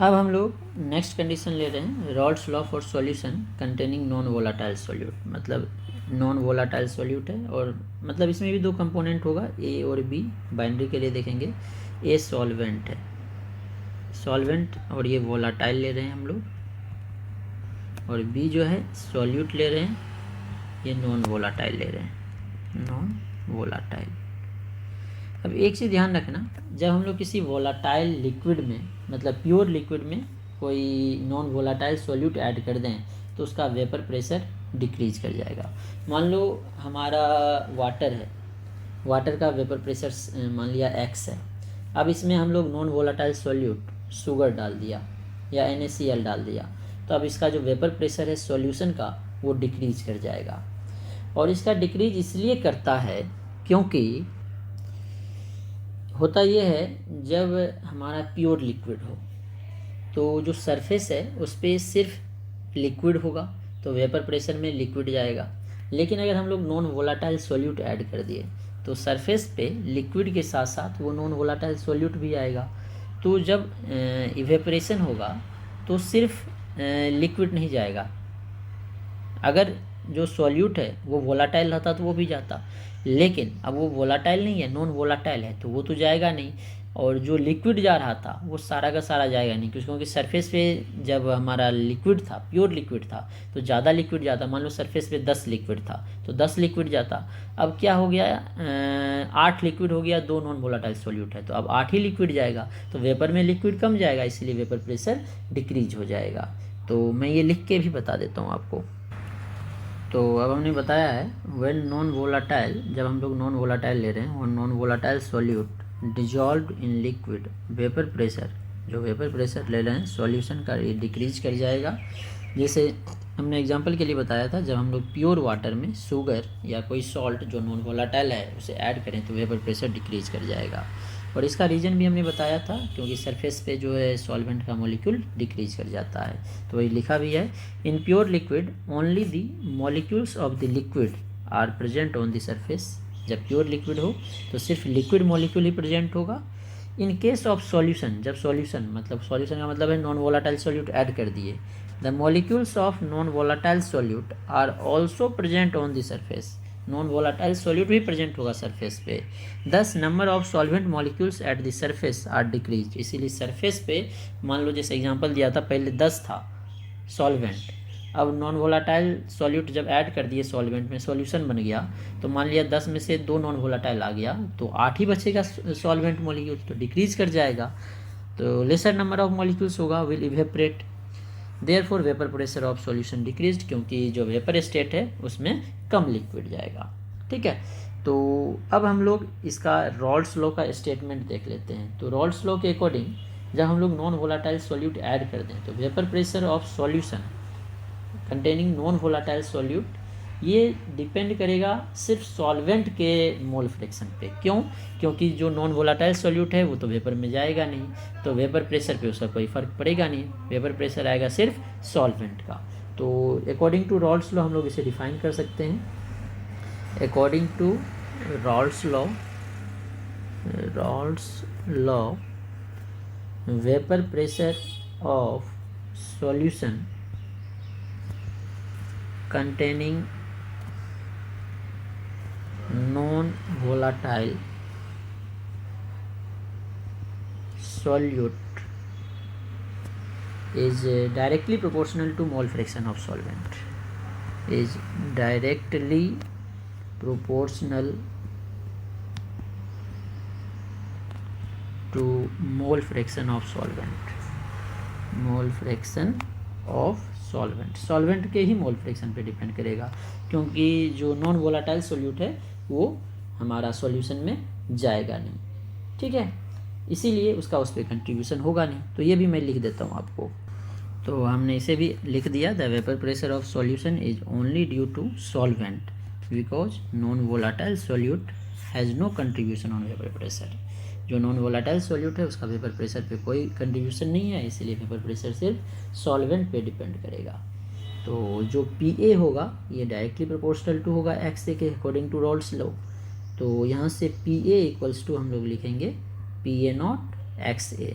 अब हम लोग नेक्स्ट कंडीशन ले रहे हैं, Rawls law for solution containing non volatile solute. मतलब नॉन वोलाटाइल सॉल्यूट है और मतलब इसमें भी दो कंपोनेंट होगा, ए और बी। बाइनरी के लिए देखेंगे, ए सॉल्वेंट है, सॉल्वेंट, और ये वोलाटाइल ले रहे हैं हम लोग, और बी जो है सॉल्यूट ले रहे हैं, ये नॉन वोलाटाइल ले रहे हैं, नॉन वोलाटाइल। अब एक चीज़ ध्यान रखना, जब हम लोग किसी वोलाटाइल लिक्विड में, मतलब प्योर लिक्विड में कोई नॉन वोलाटाइल सॉल्यूट ऐड कर दें तो उसका वेपर प्रेशर डिक्रीज कर जाएगा। मान लो हमारा वाटर है, वाटर का वेपर प्रेशर मान लिया x है। अब इसमें हम लोग नॉन वोलाटाइल सॉल्यूट शुगर डाल दिया या NaCl डाल दिया, तो अब इसका जो वेपर प्रेशर है सॉल्यूशन का वो डिक्रीज कर जाएगा। और इसका डिक्रीज इसलिए करता है क्योंकि होता ये है, जब हमारा प्योर लिक्विड हो तो जो सरफेस है उस पर सिर्फ लिक्विड होगा तो वेपर प्रेशर में लिक्विड जाएगा। लेकिन अगर हम लोग नॉन वोलाटाइल सॉल्यूट ऐड कर दिए तो सरफेस पे लिक्विड के साथ साथ वो नॉन वोलाटाइल सॉल्यूट भी आएगा। तो जब इवेपरेशन होगा तो सिर्फ लिक्विड नहीं जाएगा, अगर जो सॉल्यूट है वो वोलाटाइल रहता तो वो भी जाता, लेकिन अब वो वोलाटाइल नहीं है, नॉन वोलाटाइल है, तो वो तो जाएगा नहीं। और जो लिक्विड जा रहा था वो सारा का सारा जाएगा नहीं, क्योंकि सरफेस पे जब हमारा लिक्विड था, प्योर लिक्विड था, तो ज़्यादा लिक्विड जाता। मान लो सरफेस पे 10 लिक्विड था तो 10 लिक्विड जाता। अब क्या हो गया, 8 लिक्विड हो गया, 2 नॉन वोलाटाइल सॉल्यूट है, तो अब 8 ही लिक्विड जाएगा, तो वेपर में लिक्विड कम जाएगा, इसलिए वेपर प्रेशर डिक्रीज हो जाएगा। तो मैं ये लिख के भी बता देता हूँ आपको। तो अब हमने बताया है वेन नॉन वोलाटाइल, जब हम लोग नॉन वोलाटाइल ले रहे हैं और non volatile solute dissolve in liquid, vapour pressure, जो वेपर प्रेशर ले रहे हैं सॉल्यूशन का ये डिक्रीज कर जाएगा। जैसे हमने एग्जांपल के लिए बताया था, जब हम लोग प्योर वाटर में शुगर या कोई सॉल्ट जो नॉन वोलाटाइल है उसे ऐड करें तो वेपर प्रेशर डिक्रीज कर जाएगा। और इसका रीज़न भी हमने बताया था, क्योंकि सरफेस पे जो है सॉल्वेंट का मॉलिक्यूल डिक्रीज कर जाता है, तो वही लिखा भी है। In pure liquid only the molecules of the liquid are present on the surface. जब प्योर लिक्विड हो तो सिर्फ लिक्विड मॉलिक्यूल ही प्रेजेंट होगा। इन केस ऑफ सॉल्यूशन, जब सॉल्यूशन, मतलब सॉल्यूशन का मतलब है नॉन वोलाटाइल सॉल्यूट ऐड कर दिए, the molecules of non volatile solute are also present on the surface. Non volatile solute भी प्रेजेंट होगा सरफेस पे। 10 number of solvent molecules at the surface are decrease. इसीलिए surface पे मान लो जैसे example दिया था, पहले 10 था सॉल्वेंट, अब नॉन वोलाटाइल सॉल्यूट जब ऐड कर दिए सॉल्वेंट में, सॉल्यूशन बन गया, तो मान लिया 10 में से 2 नॉन वोलाटाइल आ गया, तो 8 ही बचेगा सॉल्वेंट मॉलिक्यूल, तो डिक्रीज कर जाएगा। तो लेसर नंबर ऑफ मॉलिक्यूल्स होगा, will evaporate, therefore vapour pressure of solution decreased, क्योंकि जो वेपर स्टेट है उसमें कम लिक्विड जाएगा। ठीक है, तो अब हम लोग इसका रॉल्स लॉ का स्टेटमेंट देख लेते हैं। तो रॉल्स लॉ के अकॉर्डिंग जब हम लोग नॉन वोलाटाइल सॉल्यूट ऐड कर दें तो vapour pressure of solution containing non volatile solute, ये डिपेंड करेगा सिर्फ सॉल्वेंट के मोल फ्रैक्शन पे। क्यों? क्योंकि जो नॉन वोलाटाइल सॉल्यूट है वो तो वेपर में जाएगा नहीं, तो वेपर प्रेशर पे उसका कोई फ़र्क पड़ेगा नहीं, वेपर प्रेशर आएगा सिर्फ सॉल्वेंट का। तो अकॉर्डिंग टू रॉल्स लॉ हम लोग इसे डिफाइन कर सकते हैं। According to Raoult's law vapour pressure of solution containing non-volatile solute is directly proportional to mole fraction of solvent, is directly proportional to mole fraction of solvent, mole fraction of solvent के ही mole fraction पे depend करेगा, क्योंकि जो non volatile solute है वो हमारा solution में जाएगा नहीं। ठीक है, इसीलिए उसका उस पर कंट्रीब्यूशन होगा नहीं। तो ये भी मैं लिख देता हूँ आपको। तो हमने इसे भी लिख दिया, the vapour pressure of solution is only due to solvent because non volatile solute has no contribution on vapour pressure. जो नॉन वोलाटाइल सॉल्यूट है उसका वेपर प्रेशर पे कोई कंट्रीब्यूशन नहीं है, इसीलिए वेपर प्रेशर सिर्फ सॉल्वेंट पे डिपेंड करेगा। तो जो PA होगा ये डायरेक्टली प्रोपोर्शनल टू होगा XA के अकॉर्डिंग टू रॉल्स लॉ। तो यहाँ से PA इक्वल्स टू हम लोग लिखेंगे PA नॉट XA।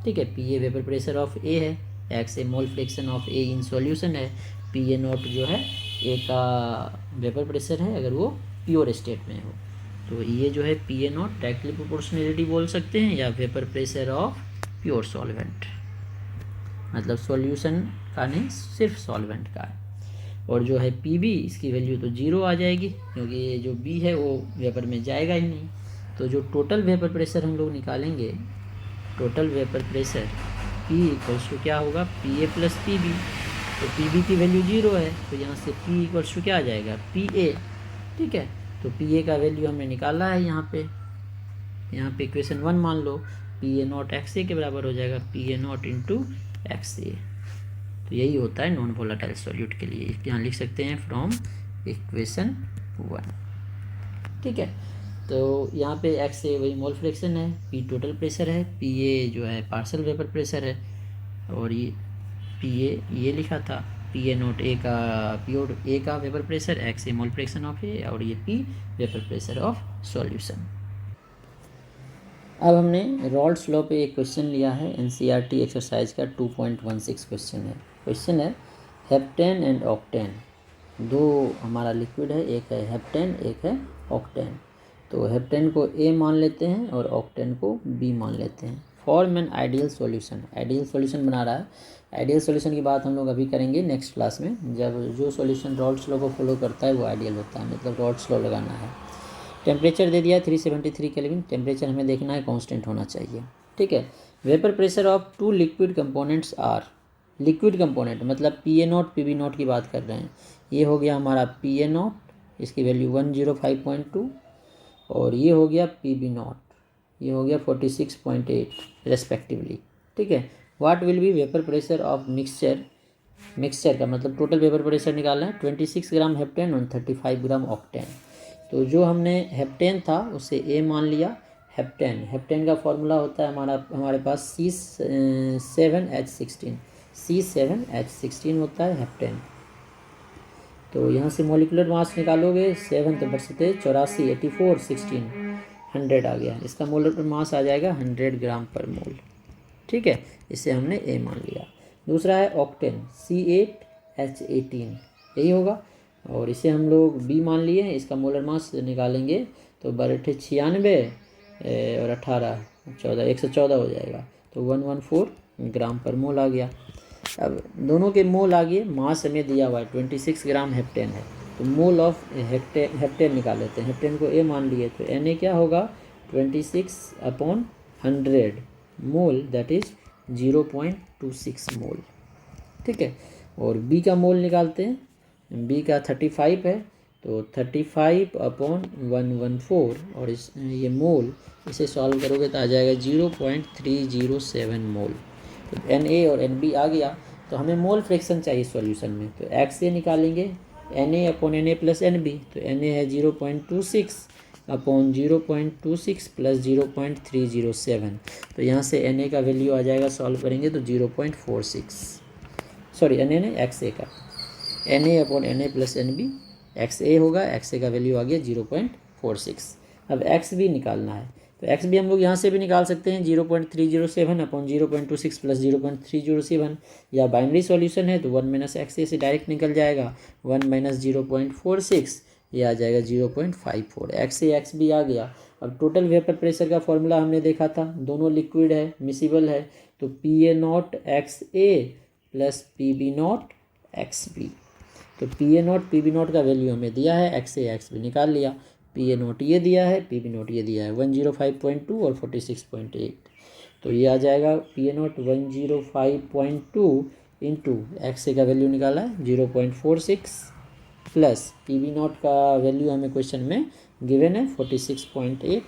ठीक है। P A vapour pressure of A है, X A mole fraction of A in solution है, पी ए नॉट जो है ए का वेपर प्रेशर है अगर वो प्योर स्टेट में हो। तो ये जो है P A not directly proportionality बोल सकते हैं या vapour pressure of pure solvent, मतलब सॉल्यूशन का नहीं सिर्फ सॉल्वेंट का है। और जो है पी बी इसकी वैल्यू तो 0 आ जाएगी क्योंकि ये जो बी है वो वेपर में जाएगा ही नहीं। तो जो टोटल वेपर प्रेशर हम लोग निकालेंगे, total vapour pressure P equals to क्या होगा, P A plus P B. तो पी बी की वैल्यू 0 है तो यहाँ से पी इक्वल्स टू क्या आ जाएगा, पी ए। ठीक है, तो पी ए का वैल्यू हमने निकाला है यहाँ पे इक्वेशन 1 मान लो, P A naught X A के बराबर हो जाएगा, P A naught into X A. तो यही होता है नॉन वोलेटाइल सॉल्यूट के लिए। यहाँ लिख सकते हैं फ्रॉम इक्वेशन 1। ठीक है, तो यहाँ पे एक्स ए वही मोल फ्रैक्शन है, पी टोटल प्रेशर है, पी ए जो है पार्शियल वेपर प्रेशर है, और ये पी ए ये लिखा था, पी ए नोट ए का प्योर ए का vapour pressure, X A mole fraction of A, और ये P vapour pressure of solution. अब हमने रॉल्ड्स लॉ पे एक क्वेश्चन लिया है, एनसीईआरटी एक्सरसाइज का 2.16 क्वेश्चन है। क्वेश्चन है हेप्टेन एंड ऑक्टेन, दो हमारा लिक्विड है, एक है हेप्टेन एक है ऑक्टेन। तो हेप्टेन को ए मान लेते हैं और ऑक्टेन को बी मान लेते हैं। Form an ideal solution, ideal solution बना रहा है। आइडियल सॉल्यूशन की बात हम लोग अभी करेंगे नेक्स्ट क्लास में, जब जो सॉल्यूशन रॉल्ड्स लॉ को फॉलो करता है वो आइडियल होता है, मतलब रॉल्ड्स लॉ लगाना है। टेम्परेचर दे दिया है 373 केल्विन, टेम्परेचर हमें देखना है कांस्टेंट होना चाहिए। ठीक है, vapour pressure of two liquid components are, liquid component मतलब P A naught P B naught की बात कर रहे हैं। ये हो गया हमारा पी ए नॉट, इसकी वैल्यू 105.2, और ये हो गया पी बी नॉट, ये हो गया 46.8 रेस्पेक्टिवली। ठीक है, what will be vapour pressure of mixture, mixture का मतलब टोटल वेपर प्रेशर निकालना है, 26 ग्राम हेप्टेन और 35 ग्राम ऑक्टेन। तो जो हमने हेप्टेन था उसे ए मान लिया, हेप्टेन, हेप्टेन का फॉर्मूला होता है हमारे पास C7H16, C7H16 होता है हेप्टेन। तो यहाँ से मोलिकुलर मास निकालोगे 7 तो बचते 84, 84, 16, 100 आ गया, इसका मोलिकुलर मास आ जाएगा 100 ग्राम पर मोल। ठीक है, इसे हमने ए मान लिया। दूसरा है ऑक्टेन, C8H18, यही होगा, और इसे हम लोग बी मान लिए हैं। इसका मोलर मास निकालेंगे तो 96 और 18, 14, 114 हो जाएगा, तो 114 ग्राम पर मोल आ गया। अब दोनों के मोल आ गए, मास हमें दिया हुआ है 26 ग्राम हेप्टेन है, तो मोल ऑफ हेप्टेन निकाल लेते हैं। हेप्टेन को ए मान लिए तो एन ए क्या होगा, 26/100 मोल, दैट इज 0.26 मोल। ठीक है, और बी का मोल निकालते हैं, बी का 35 है तो 35/114, और ये मोल इसे सॉल्व करोगे तो आ जाएगा 0.307 मोल। तो एन ए और एन बी आ गया, तो हमें मोल फ्रैक्शन चाहिए सॉल्यूशन में, तो एक्स ए निकालेंगे, N A upon N A plus N B, तो एन ए है 0.26/0.26 प्लस 0.307, तो यहाँ से एन ए का वैल्यू आ जाएगा, सॉल्व करेंगे तो 0.46, सॉरी एन ए ने एक्स ए का, N A upon N A plus N B, X A होगा, एक्स ए का वैल्यू आ गया 0.46। अब एक्स बी निकालना है, तो एक्स बी हम लोग यहाँ से भी निकाल सकते हैं, 0.307/0.26 प्लस 0.307, या बाइनरी सॉल्यूशन है तो 1 - एक्स ए से डायरेक्ट निकल जाएगा, 1 - 0.46, ये आ जाएगा 0.54। एक्स ए एक्स बी आ गया। अब टोटल वेपर प्रेशर का फॉर्मूला हमने देखा था, दोनों लिक्विड है, मिसिबल है, तो P A naught X A plus P B naught X B. तो P A naught P B naught का वैल्यू हमें दिया है, एक्स ए एक्स बी निकाल लिया, पी ए नॉट ये दिया है, पी बी नॉट ये दिया है, 105.2 और 46.8, तो ये आ जाएगा P A naught 105.2 into X A का वैल्यू निकाला है 0.46 प्लस पी बी नॉट का वैल्यू हमें क्वेश्चन में गिवन है 46.8,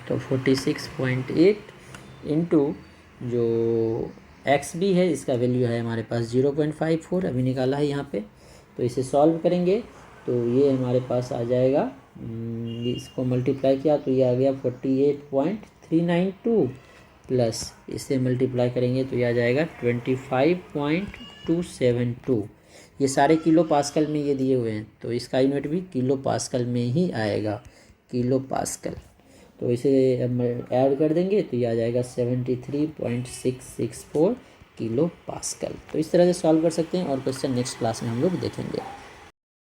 तो 46.8 इंटू जो एक्स बी है इसका वैल्यू है हमारे पास 0.54 अभी निकाला है यहाँ पे, तो इसे सॉल्व करेंगे तो ये हमारे पास आ जाएगा, इसको मल्टीप्लाई किया तो ये आ गया 48.392 प्लस इसे मल्टीप्लाई करेंगे तो ये आ जाएगा 25.272। ये सारे किलो पास्कल में ये दिए हुए हैं, तो इसका यूनिट भी किलो पास्कल में ही आएगा, किलो पास्कल। तो इसे हम ऐड कर देंगे तो ये आ जाएगा 73.664 किलो पास्कल। तो इस तरह से सॉल्व कर सकते हैं और क्वेश्चन नेक्स्ट क्लास में हम लोग देखेंगे।